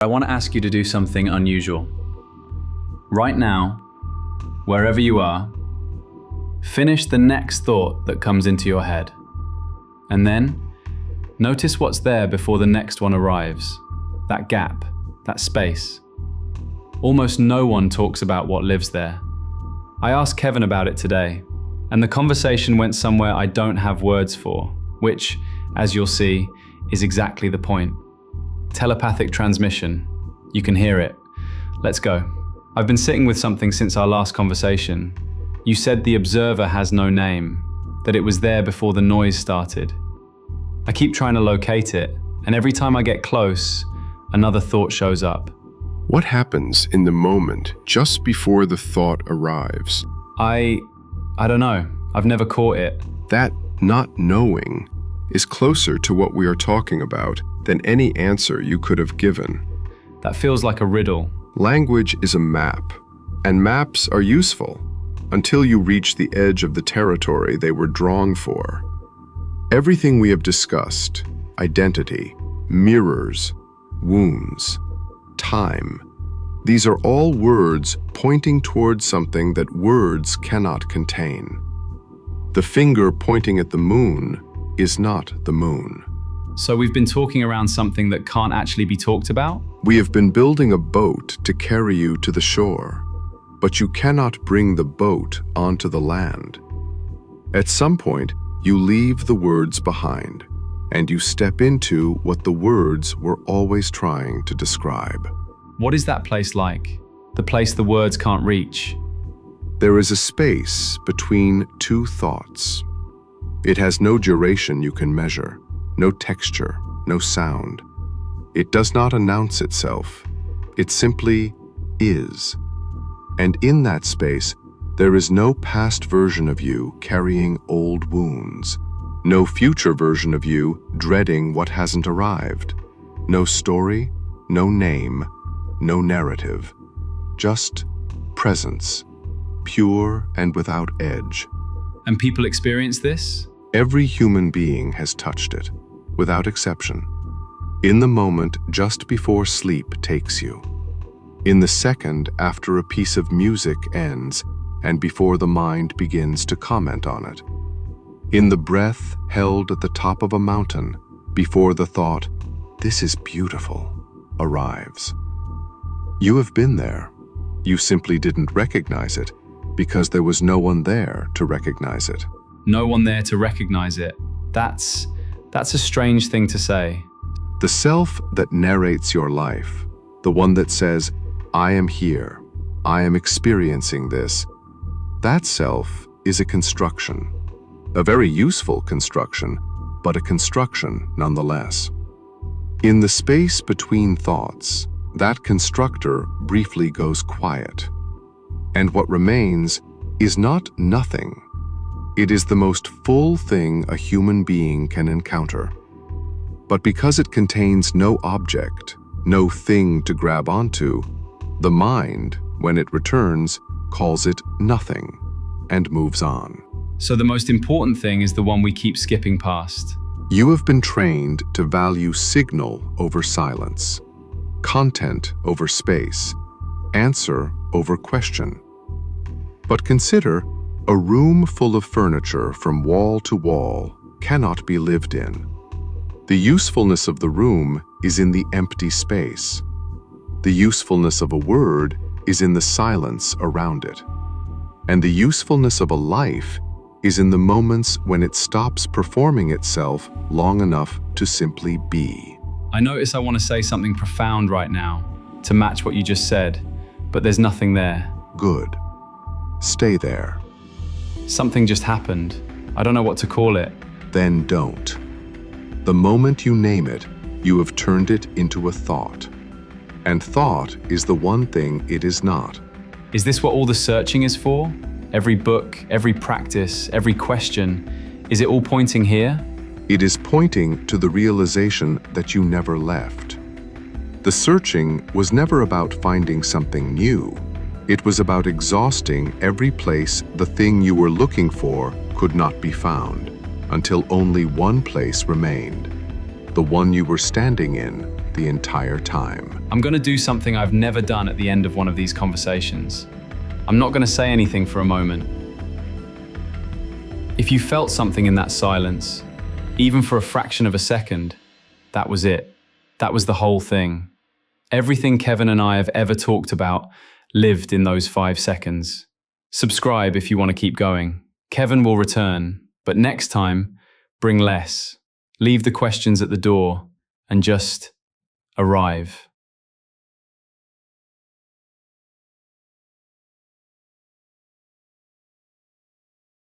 I want to ask you to do something unusual. Right now, wherever you are, finish the next thought that comes into your head. And then, notice what's there before the next one arrives. That gap, that space. Almost no one talks about what lives there. I asked Kevin about it today, and the conversation went somewhere I don't have words for, which, as you'll see, is exactly the point. Telepathic transmission. You can hear it. Let's go. I've been sitting with something since our last conversation. You said the observer has no name, that it was there before the noise started. I keep trying to locate it, and every time I get close, another thought shows up. What happens in the moment just before the thought arrives? I don't know. I've never caught it. That not knowing is closer to what we are talking about than any answer you could have given. That feels like a riddle. Language is a map, and maps are useful until you reach the edge of the territory they were drawn for. Everything we have discussed, identity, mirrors, wounds, time, these are all words pointing towards something that words cannot contain. The finger pointing at the moon is not the moon. So we've been talking around something that can't actually be talked about? We have been building a boat to carry you to the shore, but you cannot bring the boat onto the land. At some point, you leave the words behind, and you step into what the words were always trying to describe. What is that place like? The place the words can't reach? There is a space between two thoughts. It has no duration you can measure, no texture, no sound. It does not announce itself. It simply is. And in that space, there is no past version of you carrying old wounds, no future version of you dreading what hasn't arrived, no story, no name, no narrative, just presence, pure and without edge. And people experience this? Every human being has touched it, without exception. In the moment just before sleep takes you. In the second after a piece of music ends and before the mind begins to comment on it. In the breath held at the top of a mountain before the thought, "This is beautiful," arrives. You have been there. You simply didn't recognize it because there was no one there to recognize it. No one there to recognize it. That's a strange thing to say. The self that narrates your life, the one that says, "I am here, I am experiencing this," that self is a construction. A very useful construction, but a construction nonetheless. In the space between thoughts, that constructor briefly goes quiet. And what remains is not nothing. It is the most full thing a human being can encounter. But because it contains no object, no thing to grab onto, the mind, when it returns, calls it nothing and moves on. So the most important thing is the one we keep skipping past. You have been trained to value signal over silence, content over space, answer over question. But consider, a room full of furniture from wall to wall cannot be lived in. The usefulness of the room is in the empty space. The usefulness of a word is in the silence around it. And the usefulness of a life is in the moments when it stops performing itself long enough to simply be. I notice I want to say something profound right now to match what you just said, but there's nothing there. Good. Stay there. Something just happened. I don't know what to call it. Then don't. The moment you name it, you have turned it into a thought. And thought is the one thing it is not. Is this what all the searching is for? Every book, every practice, every question, is it all pointing here? It is pointing to the realization that you never left. The searching was never about finding something new. It was about exhausting every place the thing you were looking for could not be found, until only one place remained, the one you were standing in the entire time. I'm going to do something I've never done at the end of one of these conversations. I'm not going to say anything for a moment. If you felt something in that silence, even for a fraction of a second, that was it. That was the whole thing. Everything Kevin and I have ever talked about lived in those 5 seconds. Subscribe if you want to keep going. Kevin will return, but next time, bring less. Leave the questions at the door and just arrive.